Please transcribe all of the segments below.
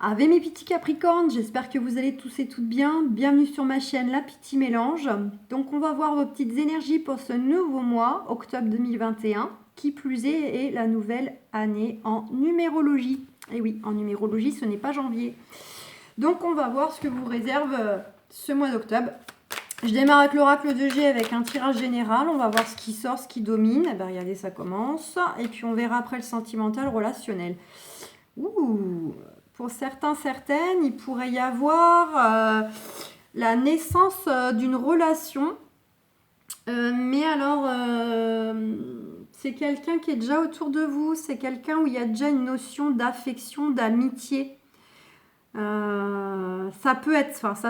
Ave mes petits Capricornes, j'espère que vous allez tous et toutes bien. Bienvenue sur ma chaîne La Petit Mélange. Donc on va voir vos petites énergies pour ce nouveau mois, octobre 2021. Qui plus est la nouvelle année en numérologie. Et oui, en numérologie, ce n'est pas janvier. Donc on va voir ce que vous réserve ce mois d'octobre. Je démarre avec l'oracle de G avec un tirage général. On va voir ce qui sort, ce qui domine. Eh bien, regardez, ça commence. Et puis on verra après le sentimental relationnel. Ouh, pour certains, certaines, il pourrait y avoir la naissance d'une relation. Mais alors, c'est quelqu'un qui est déjà autour de vous. C'est quelqu'un où il y a déjà une notion d'affection, d'amitié. Ça peut être, parce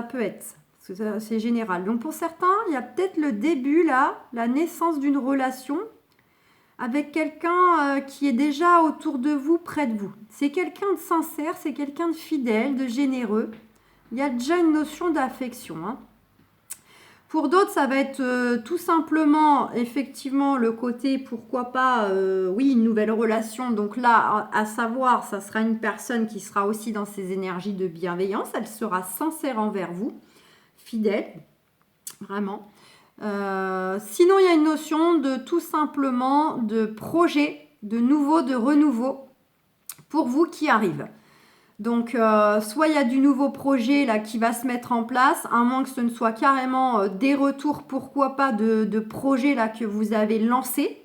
que c'est général. Donc pour certains, il y a peut-être le début là, la naissance d'une relation avec quelqu'un qui est déjà autour de vous, près de vous. C'est quelqu'un de sincère, c'est quelqu'un de fidèle, de généreux. Il y a déjà une notion d'affection. Hein. Pour d'autres, ça va être tout simplement, effectivement, le côté, pourquoi pas, oui, une nouvelle relation. Donc là, à savoir, ça sera une personne qui sera aussi dans ses énergies de bienveillance. Elle sera sincère envers vous, fidèle, vraiment. Sinon, il y a une notion de tout simplement de projet, de nouveau, de renouveau pour vous qui arrive. Donc, soit il y a du nouveau projet là qui va se mettre en place, à moins que ce ne soit carrément des retours, pourquoi pas, de projets là que vous avez lancés.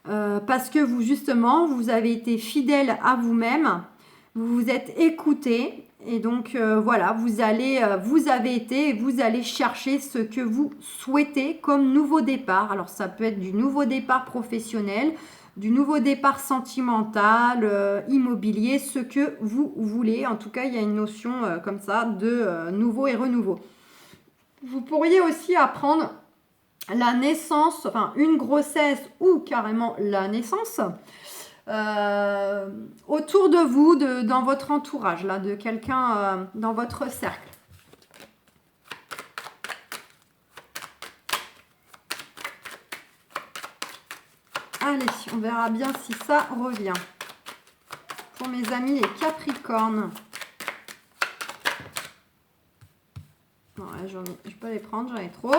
Parce que vous, justement, vous avez été fidèle à vous-même, vous vous êtes écouté. Et donc voilà, vous avez été et vous allez chercher ce que vous souhaitez comme nouveau départ. Alors ça peut être du nouveau départ professionnel, du nouveau départ sentimental, immobilier, ce que vous voulez. En tout cas, il y a une notion comme ça de nouveau et renouveau. Vous pourriez aussi apprendre la naissance, enfin une grossesse ou carrément la naissance. Autour de vous, dans votre entourage, là, de quelqu'un dans votre cercle. Allez, on verra bien si ça revient. Pour mes amis les Capricornes. Non, là, je vais pas les prendre, j'en ai trop.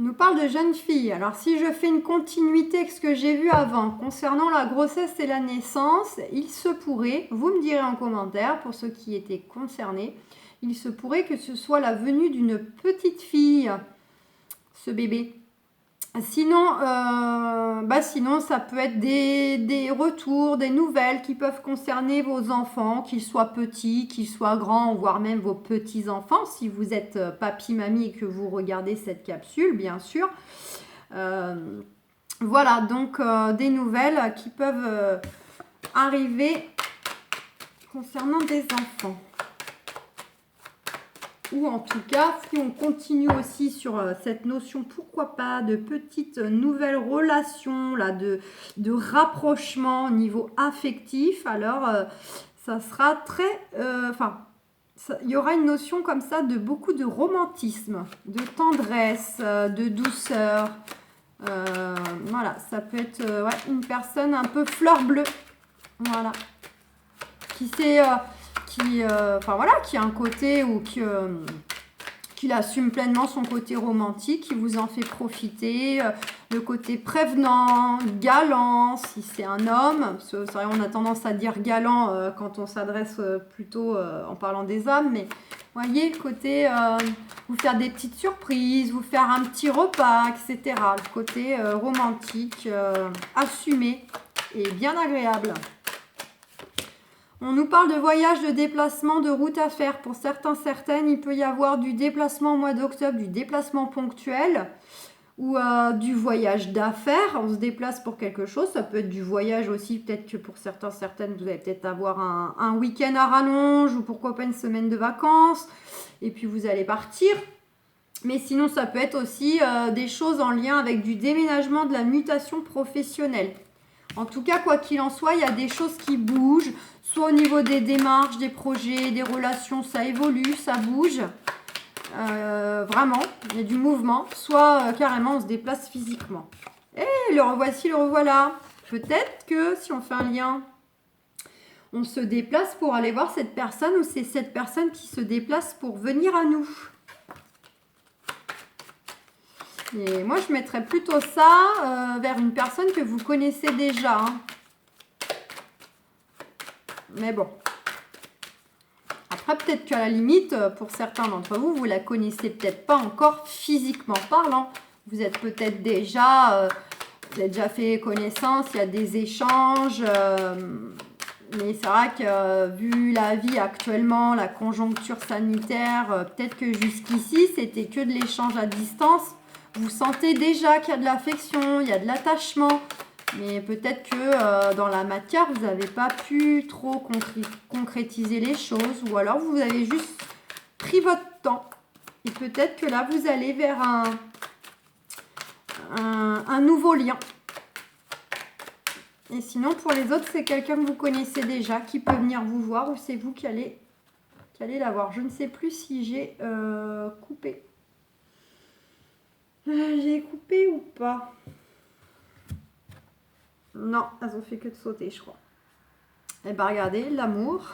On nous parle de jeunes filles. Alors, si je fais une continuité avec ce que j'ai vu avant, concernant la grossesse et la naissance, il se pourrait, vous me direz en commentaire, pour ceux qui étaient concernés, il se pourrait que ce soit la venue d'une petite fille, ce bébé. Sinon, sinon, ça peut être des retours, des nouvelles qui peuvent concerner vos enfants, qu'ils soient petits, qu'ils soient grands, voire même vos petits-enfants, si vous êtes papy-mamie et que vous regardez cette capsule, bien sûr. Voilà, donc des nouvelles qui peuvent arriver concernant des enfants. Ou en tout cas, si on continue aussi sur cette notion, pourquoi pas, de petites nouvelles relations, là, de rapprochement au niveau affectif, alors ça sera très... il y aura une notion comme ça de beaucoup de romantisme, de tendresse, de douceur. Voilà, ça peut être une personne un peu fleur bleue. Voilà. Qui s'est... qui a un côté ou qu'il assume pleinement son côté romantique, qui vous en fait profiter, le côté prévenant, galant, si c'est un homme, parce que c'est vrai, on a tendance à dire galant quand on s'adresse plutôt en parlant des hommes, mais voyez, le côté vous faire des petites surprises, vous faire un petit repas, etc. Le côté romantique, assumé et bien agréable. On nous parle de voyage, de déplacement, de route à faire. Pour certains, certaines, il peut y avoir du déplacement au mois d'octobre, du déplacement ponctuel ou du voyage d'affaires. On se déplace pour quelque chose. Ça peut être du voyage aussi. Peut-être que pour certains, certaines, vous allez peut-être avoir un week-end à rallonge ou pourquoi pas une semaine de vacances. Et puis, vous allez partir. Mais sinon, ça peut être aussi des choses en lien avec du déménagement, de la mutation professionnelle. En tout cas, quoi qu'il en soit, il y a des choses qui bougent, soit au niveau des démarches, des projets, des relations, ça évolue, ça bouge. Vraiment, il y a du mouvement, soit carrément on se déplace physiquement. Et le revoici, le revoilà. Peut-être que si on fait un lien on se déplace pour aller voir cette personne ou c'est cette personne qui se déplace pour venir à nous. Et moi, je mettrais plutôt ça vers une personne que vous connaissez déjà. Hein. Mais bon. Après, peut-être qu'à la limite, pour certains d'entre vous, vous la connaissez peut-être pas encore physiquement parlant. Vous êtes peut-être déjà, vous avez déjà fait connaissance, il y a des échanges. Mais c'est vrai que vu la vie actuellement, la conjoncture sanitaire, peut-être que jusqu'ici, c'était que de l'échange à distance. Vous sentez déjà qu'il y a de l'affection, il y a de l'attachement. Mais peut-être que dans la matière, vous n'avez pas pu trop concrétiser les choses. Ou alors, vous avez juste pris votre temps. Et peut-être que là, vous allez vers un nouveau lien. Et sinon, pour les autres, c'est quelqu'un que vous connaissez déjà qui peut venir vous voir ou c'est vous qui allez la voir. Je ne sais plus si j'ai coupé. J'ai coupé ou pas? Non, elles ont fait que de sauter, je crois. Eh bien, regardez, l'amour.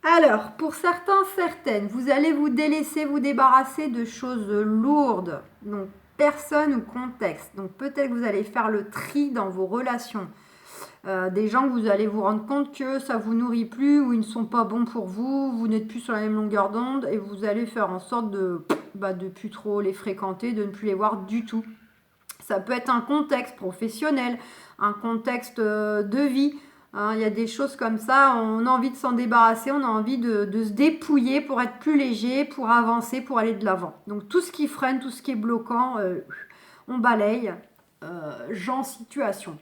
Alors, pour certains, certaines, vous allez vous délaisser, vous débarrasser de choses lourdes. Donc, personne ou contexte. Donc, peut-être que vous allez faire le tri dans vos relations. Des gens que vous allez vous rendre compte que ça ne vous nourrit plus ou ils ne sont pas bons pour vous, vous n'êtes plus sur la même longueur d'onde et vous allez faire en sorte de plus trop les fréquenter, de ne plus les voir du tout. Ça peut être un contexte professionnel, un contexte de vie. Hein, il y a des choses comme ça, on a envie de s'en débarrasser, on a envie de se dépouiller pour être plus léger, pour avancer, pour aller de l'avant. Donc tout ce qui freine, tout ce qui est bloquant, on balaye. Genre situation.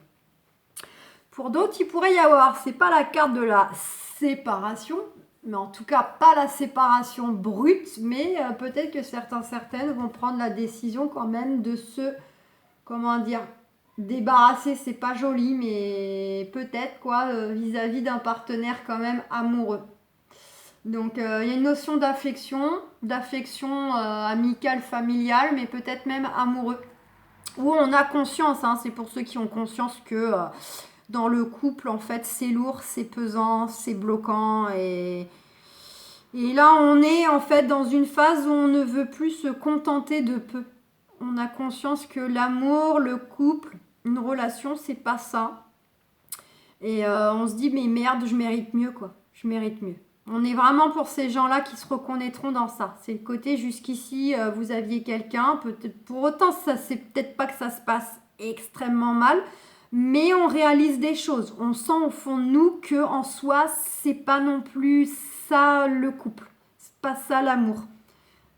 Pour d'autres, il pourrait y avoir, c'est pas la carte de la séparation, mais en tout cas pas la séparation brute, mais peut-être que certaines vont prendre la décision quand même de se, comment dire, débarrasser, c'est pas joli, mais peut-être quoi, vis-à-vis d'un partenaire quand même amoureux. Donc il y a une notion d'affection amicale, familiale, mais peut-être même amoureux. Où on a conscience, hein, c'est pour ceux qui ont conscience que dans le couple, en fait, c'est lourd, c'est pesant, c'est bloquant. Et là, on est en fait dans une phase où on ne veut plus se contenter de peu. On a conscience que l'amour, le couple, une relation, c'est pas ça. Et on se dit, mais merde, je mérite mieux, quoi. Je mérite mieux. On est vraiment pour ces gens-là qui se reconnaîtront dans ça. C'est le côté jusqu'ici, vous aviez quelqu'un. Pour autant, ça, c'est peut-être pas que ça se passe extrêmement mal. Mais on réalise des choses. On sent au fond de nous que en soi, c'est pas non plus ça le couple. C'est pas ça l'amour.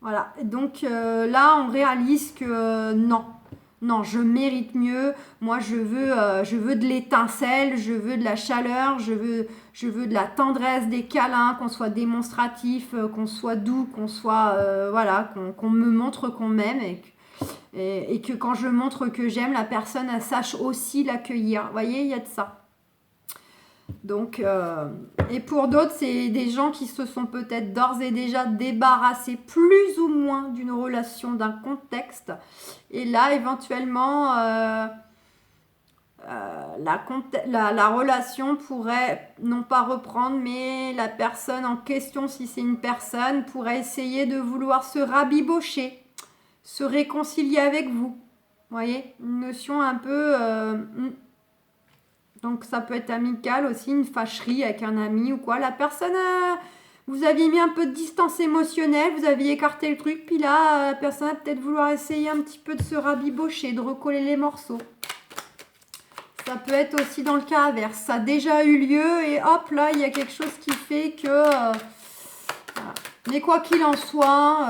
Voilà. Donc là, on réalise que non, je mérite mieux. Moi, je veux de l'étincelle, je veux de la chaleur, je veux de la tendresse, des câlins, qu'on soit démonstratif, qu'on soit doux, qu'on soit qu'on me montre qu'on m'aime et que quand je montre que j'aime, la personne elle sache aussi l'accueillir. Vous voyez, il y a de ça. Donc, et pour d'autres, c'est des gens qui se sont peut-être d'ores et déjà débarrassés plus ou moins d'une relation, d'un contexte. Et là, éventuellement, la relation pourrait non pas reprendre, mais la personne en question, si c'est une personne, pourrait essayer de vouloir se rabibocher, se réconcilier avec vous. Vous voyez, une notion un peu... Donc ça peut être amical aussi, une fâcherie avec un ami ou quoi. La personne, vous aviez mis un peu de distance émotionnelle, vous aviez écarté le truc, puis là, la personne va peut-être vouloir essayer un petit peu de se rabibocher, de recoller les morceaux. Ça peut être aussi dans le cas inverse. Ça a déjà eu lieu et hop, là, il y a quelque chose qui fait que... voilà. Mais quoi qu'il en soit...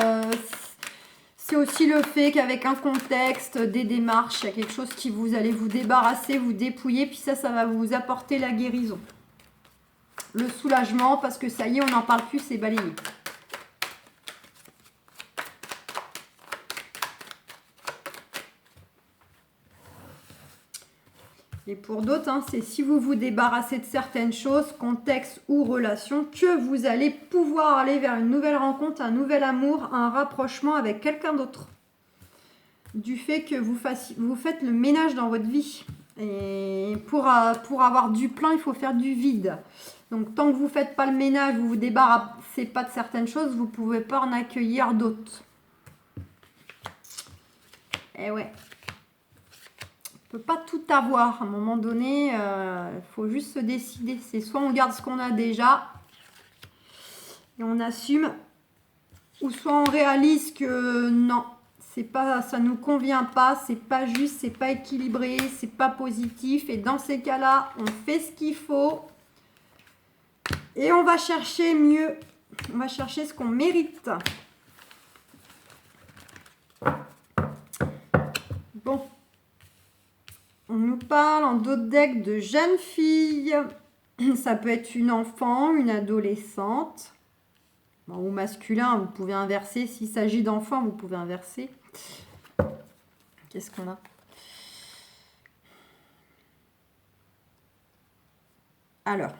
c'est aussi le fait qu'avec un contexte, des démarches, il y a quelque chose qui vous allez vous débarrasser, vous dépouiller, puis ça va vous apporter la guérison. Le soulagement, parce que ça y est, on n'en parle plus, c'est balayé. Et pour d'autres, hein, c'est si vous vous débarrassez de certaines choses, contexte ou relation, que vous allez pouvoir aller vers une nouvelle rencontre, un nouvel amour, un rapprochement avec quelqu'un d'autre. Du fait que vous faites le ménage dans votre vie. Et mais pour avoir du plein, il faut faire du vide. Donc, tant que vous ne faites pas le ménage, vous ne vous débarrassez pas de certaines choses, vous ne pouvez pas en accueillir d'autres. Eh ouais. On ne peut pas tout avoir. À un moment donné, il faut juste se décider. C'est soit on garde ce qu'on a déjà et on assume, ou soit on réalise que non, c'est pas, ça nous convient pas, c'est pas juste, c'est pas équilibré, c'est pas positif. Et dans ces cas-là, on fait ce qu'il faut et on va chercher mieux. On va chercher ce qu'on mérite. Bon. On nous parle en d'autres decks de jeunes filles. Ça peut être une enfant, une adolescente. Bon, ou masculin, vous pouvez inverser. S'il s'agit d'enfants, vous pouvez inverser. Qu'est-ce qu'on a? Alors,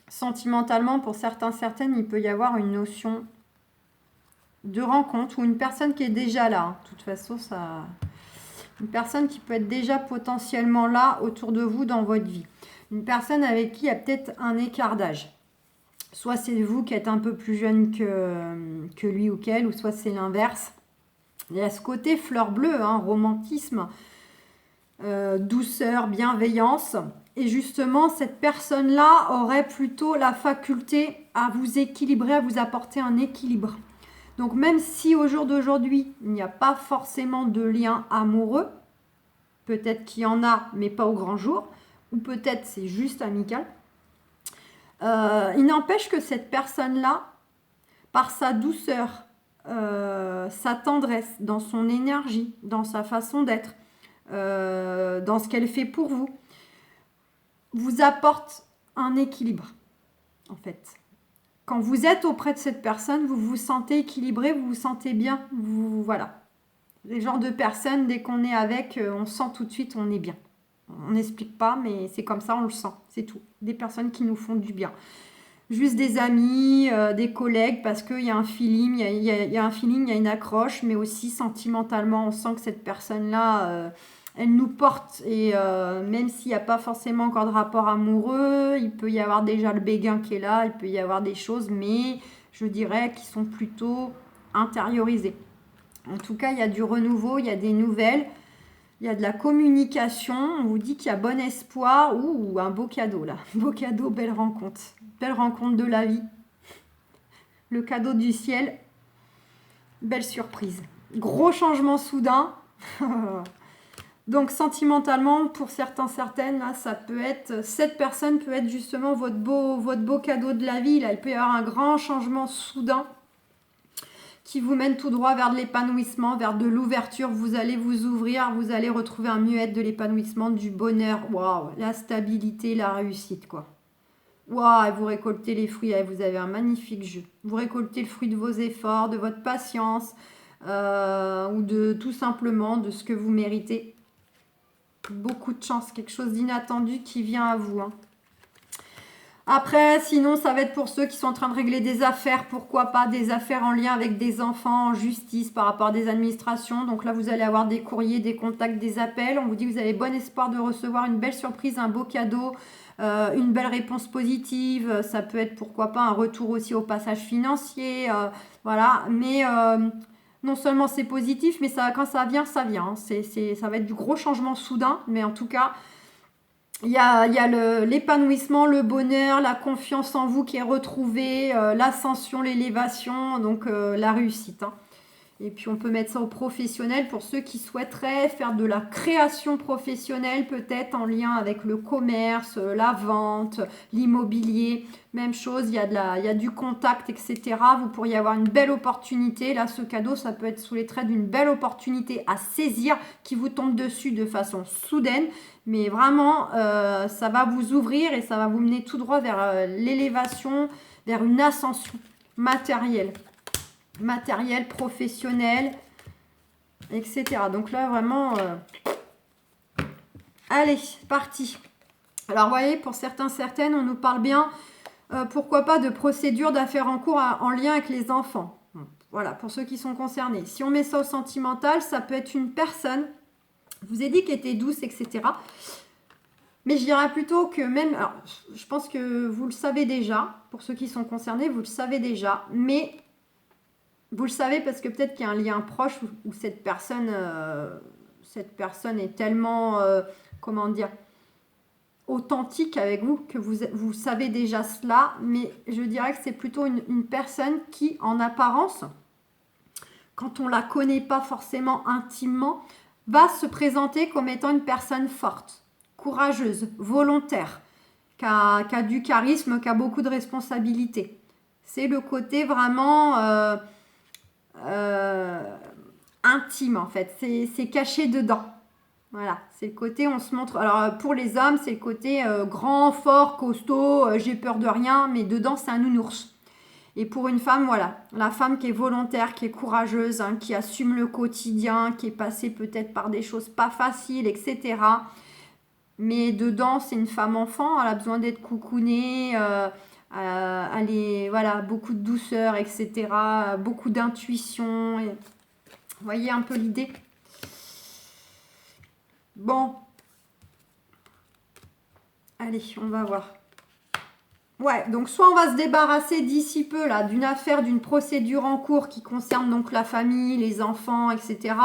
sentimentalement, pour certaines, il peut y avoir une notion de rencontre ou une personne qui est déjà là. Hein. De toute façon, ça... Une personne qui peut être déjà potentiellement là autour de vous dans votre vie. Une personne avec qui il y a peut-être un écart d'âge. Soit c'est vous qui êtes un peu plus jeune que lui ou qu'elle, ou soit c'est l'inverse. Il y a ce côté fleur bleue, hein, romantisme, douceur, bienveillance. Et justement, cette personne-là aurait plutôt la faculté à vous équilibrer, à vous apporter un équilibre. Donc même si au jour d'aujourd'hui, il n'y a pas forcément de lien amoureux, peut-être qu'il y en a, mais pas au grand jour, ou peut-être c'est juste amical, il n'empêche que cette personne-là, par sa douceur, sa tendresse, dans son énergie, dans sa façon d'être, dans ce qu'elle fait pour vous, vous apporte un équilibre, en fait. Quand vous êtes auprès de cette personne, vous vous sentez équilibré, vous vous sentez bien. Voilà. Les genres de personnes, dès qu'on est avec, on sent tout de suite, on est bien. On n'explique pas, mais c'est comme ça, on le sent. C'est tout. Des personnes qui nous font du bien. Juste des amis, des collègues, parce qu'il y a un feeling, il y a un feeling, il y a une accroche, mais aussi sentimentalement, on sent que cette personne-là... elle nous porte et même s'il n'y a pas forcément encore de rapport amoureux, il peut y avoir déjà le béguin qui est là, il peut y avoir des choses, mais je dirais qu'ils sont plutôt intériorisées. En tout cas, il y a du renouveau, il y a des nouvelles, il y a de la communication, on vous dit qu'il y a bon espoir, ou un beau cadeau là, beau cadeau, belle rencontre de la vie, le cadeau du ciel, belle surprise, gros changement soudain. Donc sentimentalement, pour certaines, là, ça peut être, cette personne peut être justement votre beau cadeau de la vie. Là, il peut y avoir un grand changement soudain qui vous mène tout droit vers de l'épanouissement, vers de l'ouverture. Vous allez vous ouvrir, vous allez retrouver un mieux-être, de l'épanouissement, du bonheur. Waouh, la stabilité, la réussite, quoi. Waouh, vous récoltez les fruits, vous avez un magnifique jeu. Vous récoltez le fruit de vos efforts, de votre patience, ou de tout simplement de ce que vous méritez. Beaucoup de chance, quelque chose d'inattendu qui vient à vous. Hein. Après, sinon, ça va être pour ceux qui sont en train de régler des affaires. Pourquoi pas des affaires en lien avec des enfants, en justice, par rapport à des administrations. Donc là, vous allez avoir des courriers, des contacts, des appels. On vous dit que vous avez bon espoir de recevoir une belle surprise, un beau cadeau, une belle réponse positive. Ça peut être, pourquoi pas, un retour aussi au passage financier. Voilà, mais... non seulement c'est positif, mais ça, quand ça vient, ça vient. Hein. Ça va être du gros changement soudain, mais en tout cas, il y a l'épanouissement, le bonheur, la confiance en vous qui est retrouvée, l'ascension, l'élévation, donc la réussite. Hein. Et puis on peut mettre ça au professionnel pour ceux qui souhaiteraient faire de la création professionnelle, peut-être en lien avec le commerce, la vente, l'immobilier. Même chose, il y a du contact, etc. Vous pourriez avoir une belle opportunité. Là, ce cadeau, ça peut être sous les traits d'une belle opportunité à saisir qui vous tombe dessus de façon soudaine. Mais vraiment, ça va vous ouvrir et ça va vous mener tout droit vers l'élévation, vers une ascension matérielle, professionnel, etc. Donc là, vraiment, allez, parti. Alors, vous voyez, pour certaines, on nous parle bien, pourquoi pas, de procédures d'affaires en cours en lien avec les enfants. Voilà, pour ceux qui sont concernés. Si on met ça au sentimental, ça peut être une personne, je vous ai dit qu'elle était douce, etc. Mais je dirais plutôt que même, alors, je pense que vous le savez déjà, pour ceux qui sont concernés, vous le savez déjà, mais vous le savez parce que peut-être qu'il y a un lien proche où cette personne est tellement, comment dire, authentique avec vous que vous savez déjà cela, mais je dirais que c'est plutôt une personne qui, en apparence, quand on la connaît pas forcément intimement, va se présenter comme étant une personne forte, courageuse, volontaire, qui a du charisme, qui a beaucoup de responsabilités. C'est le côté vraiment euh, intime en fait, c'est caché dedans. Voilà, c'est le côté, on se montre. Alors pour les hommes, c'est le côté grand, fort, costaud, j'ai peur de rien, mais dedans c'est un nounours. Et pour une femme, voilà, la femme qui est volontaire, qui est courageuse, hein, qui assume le quotidien, qui est passée peut-être par des choses pas faciles, etc. Mais dedans, c'est une femme enfant, elle a besoin d'être coucounée, elle est, voilà, beaucoup de douceur, etc. Beaucoup d'intuition. Vous voyez un peu l'idée? Bon, allez, on va voir. Ouais, donc soit on va se débarrasser d'ici peu là d'une affaire, d'une procédure en cours qui concerne donc la famille, les enfants, etc.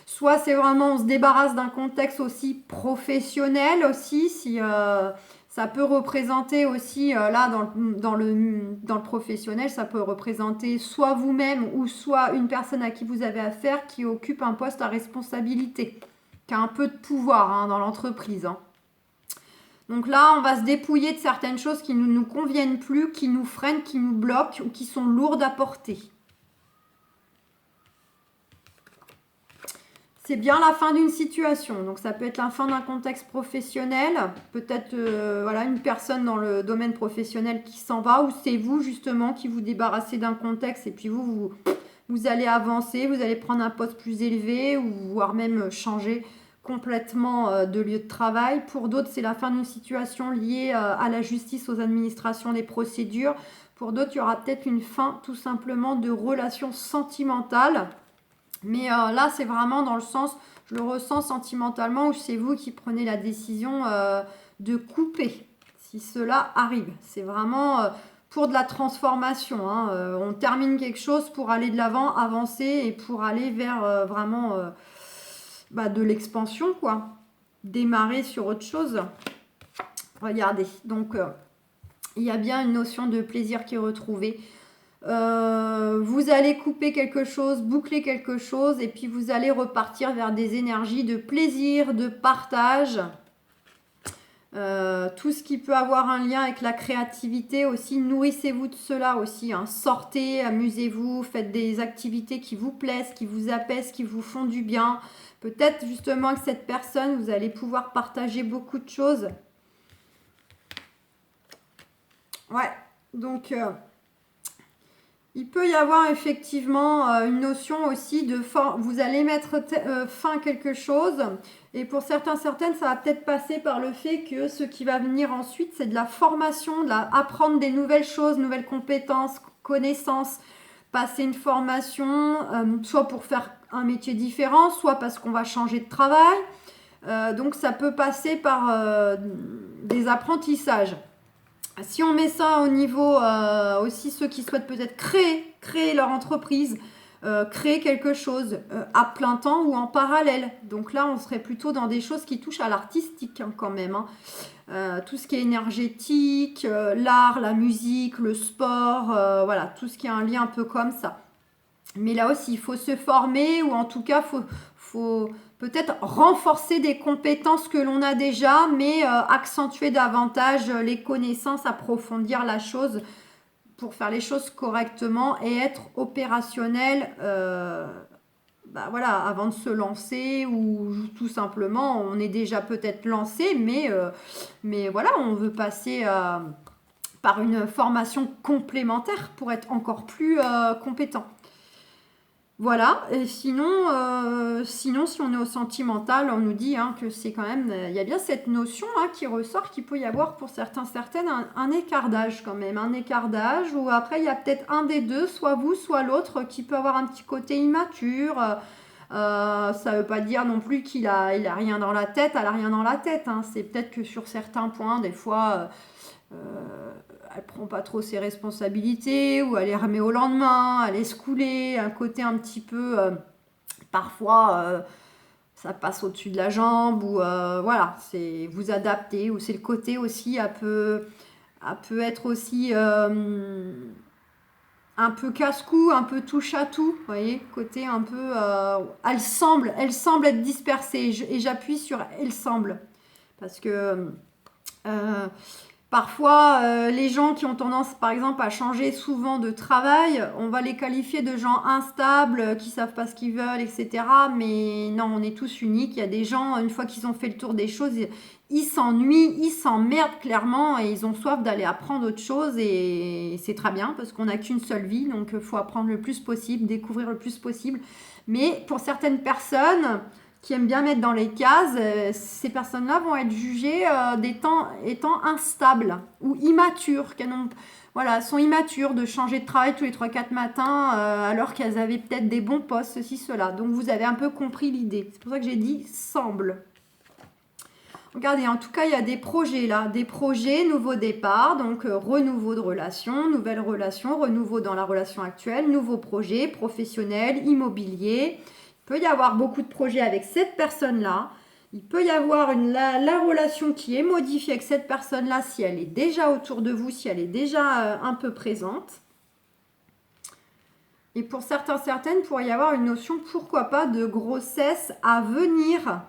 Soit c'est vraiment on se débarrasse d'un contexte aussi professionnel aussi, si ça peut représenter aussi là dans le professionnel, ça peut représenter soit vous-même ou soit une personne à qui vous avez affaire qui occupe un poste à responsabilité, qui a un peu de pouvoir hein, dans l'entreprise. Hein. Donc là, on va se dépouiller de certaines choses qui ne nous conviennent plus, qui nous freinent, qui nous bloquent ou qui sont lourdes à porter. C'est bien la fin d'une situation. Donc ça peut être la fin d'un contexte professionnel, peut-être voilà, une personne dans le domaine professionnel qui s'en va, ou c'est vous justement qui vous débarrassez d'un contexte et puis vous allez avancer, vous allez prendre un poste plus élevé ou voire même changer complètement de lieu de travail. Pour d'autres, c'est la fin d'une situation liée à la justice, aux administrations, les procédures. Pour d'autres, il y aura peut-être une fin tout simplement de relations sentimentales. Mais là, c'est vraiment dans le sens, je le ressens sentimentalement, où c'est vous qui prenez la décision de couper, si cela arrive. C'est vraiment pour de la transformation. Hein. On termine quelque chose pour aller de l'avant, avancer et pour aller vers vraiment de l'expansion, quoi. Démarrer sur autre chose. Regardez, donc il y a bien une notion de plaisir qui est retrouvée. Vous allez couper quelque chose, boucler quelque chose, et puis vous allez repartir vers des énergies de plaisir, de partage. Tout ce qui peut avoir un lien avec la créativité aussi, nourrissez-vous de cela aussi. Hein. Sortez, amusez-vous, faites des activités qui vous plaisent, qui vous apaisent, qui vous font du bien. Peut-être justement que cette personne, vous allez pouvoir partager beaucoup de choses. Ouais, donc il peut y avoir effectivement une notion aussi de vous allez mettre fin à quelque chose et pour certaines ça va peut-être passer par le fait que ce qui va venir ensuite c'est de la formation, apprendre des nouvelles choses, nouvelles compétences, connaissances, passer une formation soit pour faire un métier différent, soit parce qu'on va changer de travail. Donc ça peut passer par des apprentissages. Si on met ça au niveau aussi ceux qui souhaitent peut-être créer leur entreprise, créer quelque chose à plein temps ou en parallèle. Donc là, on serait plutôt dans des choses qui touchent à l'artistique hein, quand même. Hein. Tout ce qui est énergétique, l'art, la musique, le sport, voilà, tout ce qui a un lien un peu comme ça. Mais là aussi, il faut se former ou en tout cas, faut peut-être renforcer des compétences que l'on a déjà, mais accentuer davantage les connaissances, approfondir la chose pour faire les choses correctement et être opérationnel voilà, avant de se lancer ou tout simplement on est déjà peut-être lancé, mais voilà, on veut passer par une formation complémentaire pour être encore plus compétent. Voilà, et sinon, si on est au sentimental, on nous dit hein, que c'est quand même, il y a bien cette notion hein, qui ressort, qu'il peut y avoir pour certaines, un écart d'âge quand même, un écart d'âge, ou après il y a peut-être un des deux, soit vous, soit l'autre, qui peut avoir un petit côté immature, Ça veut pas dire non plus qu'il a, il a rien dans la tête, elle a rien dans la tête, hein. C'est peut-être que sur certains points, des fois, elle prend pas trop ses responsabilités, ou elle les remet au lendemain, elle laisse couler, un côté un petit peu, parfois, ça passe au-dessus de la jambe, ou voilà, c'est vous adapter, ou c'est le côté aussi, elle peut être aussi un peu casse-cou, un peu touche à tout, vous voyez, côté un peu, elle semble être dispersée, et j'appuie sur elle semble, parce que euh, parfois, les gens qui ont tendance, par exemple, à changer souvent de travail, on va les qualifier de gens instables, qui savent pas ce qu'ils veulent, etc. Mais non, on est tous uniques. Il y a des gens, une fois qu'ils ont fait le tour des choses, ils s'ennuient, ils s'emmerdent clairement, et ils ont soif d'aller apprendre autre chose. Et c'est très bien parce qu'on n'a qu'une seule vie, donc il faut apprendre le plus possible, découvrir le plus possible. Mais pour certaines personnes qui aiment bien mettre dans les cases, ces personnes-là vont être jugées étant instables ou immatures, voilà, sont immatures de changer de travail tous les 3-4 matins, alors qu'elles avaient peut-être des bons postes, ceci, cela. Donc vous avez un peu compris l'idée. C'est pour ça que j'ai dit semble. Regardez, en tout cas, il y a des projets là, des projets, nouveau départ, donc renouveau de relation, nouvelle relation, renouveau dans la relation actuelle, nouveau projet professionnel, immobilier. Il peut y avoir beaucoup de projets avec cette personne-là. Il peut y avoir la relation qui est modifiée avec cette personne-là si elle est déjà autour de vous, si elle est déjà un peu présente. Et pour certains, certaines, il pourrait y avoir une notion, pourquoi pas, de grossesse à venir.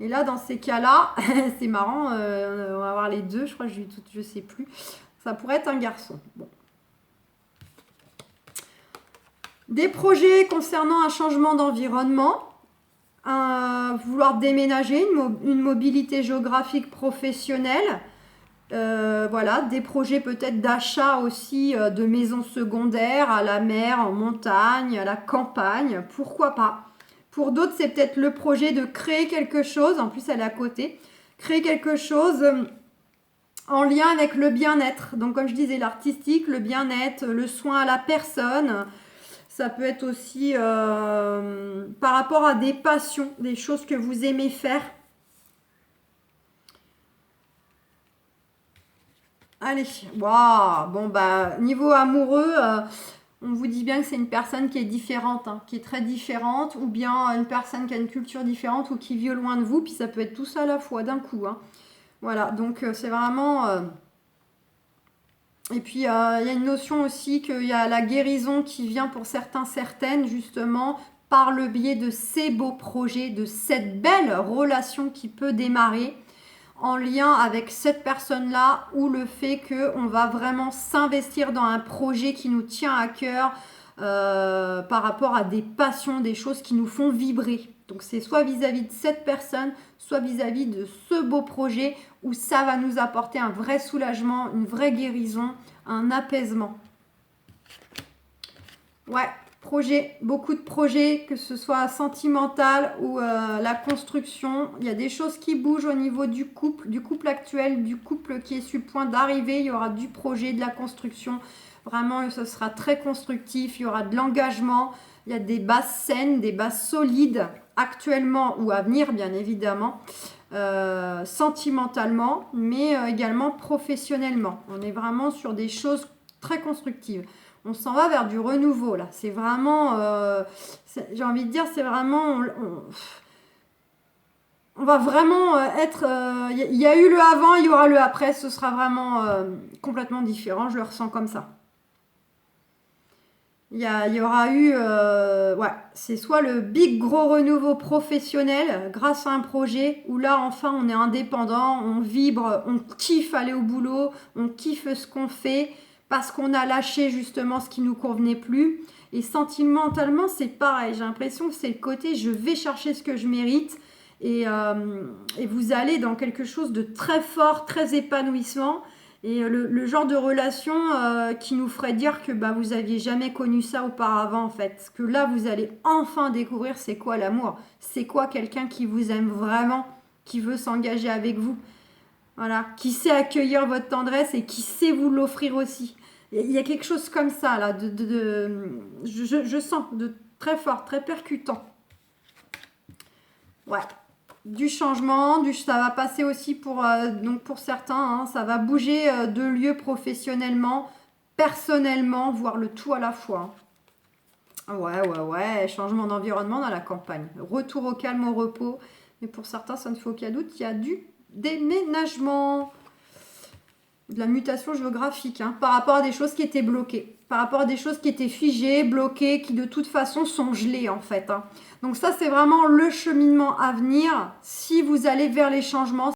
Et là, dans ces cas-là, c'est marrant, on va voir les deux, je crois que je sais plus. Ça pourrait être un garçon. Bon. Des projets concernant un changement d'environnement, vouloir déménager, une mobilité géographique professionnelle, voilà, des projets peut-être d'achat aussi de maisons secondaires à la mer, en montagne, à la campagne, pourquoi pas. Pour d'autres, c'est peut-être le projet de créer quelque chose, en plus elle est à côté, créer quelque chose en lien avec le bien-être. Donc comme je disais, l'artistique, le bien-être, le soin à la personne. Ça peut être aussi par rapport à des passions, des choses que vous aimez faire. Allez, waouh, bon bah niveau amoureux, on vous dit bien que c'est une personne qui est différente, hein, qui est très différente, ou bien une personne qui a une culture différente ou qui vit au loin de vous, puis ça peut être tout ça à la fois d'un coup, hein. Voilà, donc c'est vraiment. Et puis il y a une notion aussi qu'il y a la guérison qui vient pour certains, certaines, justement, par le biais de ces beaux projets, de cette belle relation qui peut démarrer en lien avec cette personne-là, ou le fait qu'on va vraiment s'investir dans un projet qui nous tient à cœur par rapport à des passions, des choses qui nous font vibrer. Donc c'est soit vis-à-vis de cette personne, soit vis-à-vis de ce beau projet où ça va nous apporter un vrai soulagement, une vraie guérison, un apaisement. Ouais, projet, beaucoup de projets, que ce soit sentimental ou la construction. Il y a des choses qui bougent au niveau du couple actuel, du couple qui est sur le point d'arriver. Il y aura du projet, de la construction. Vraiment, ce sera très constructif. Il y aura de l'engagement. Il y a des bases saines, des bases solides, actuellement ou à venir, bien évidemment. Sentimentalement, mais également professionnellement. On est vraiment sur des choses très constructives. On s'en va vers du renouveau là. C'est vraiment, j'ai envie de dire, c'est vraiment, on va vraiment être. Il y a eu le avant, il y aura le après. Ce sera vraiment complètement différent. Je le ressens comme ça. Il y aura eu, ouais, c'est soit le big gros renouveau professionnel grâce à un projet où là enfin on est indépendant, on vibre, on kiffe aller au boulot, on kiffe ce qu'on fait parce qu'on a lâché justement ce qui nous convenait plus. Et sentimentalement c'est pareil, j'ai l'impression que c'est le côté je vais chercher ce que je mérite, et vous allez dans quelque chose de très fort, très épanouissant. Et le genre de relation qui nous ferait dire que bah, vous aviez jamais connu ça auparavant en fait. Que là, vous allez enfin découvrir c'est quoi l'amour. C'est quoi quelqu'un qui vous aime vraiment, qui veut s'engager avec vous. Voilà, qui sait accueillir votre tendresse et qui sait vous l'offrir aussi. Il y a quelque chose comme ça là, je sens de très fort, très percutant. Ouais, du changement, ça va passer aussi donc pour certains, hein, ça va bouger de lieu professionnellement, personnellement, voire le tout à la fois. Ouais, ouais, ouais, changement d'environnement dans la campagne. Retour au calme, au repos. Mais pour certains, ça ne fait aucun doute, il y a du déménagement, de la mutation géographique, hein, par rapport à des choses qui étaient bloquées, par rapport à des choses qui étaient figées, bloquées, qui de toute façon sont gelées en fait, hein. Donc ça, c'est vraiment le cheminement à venir si vous allez vers les changements.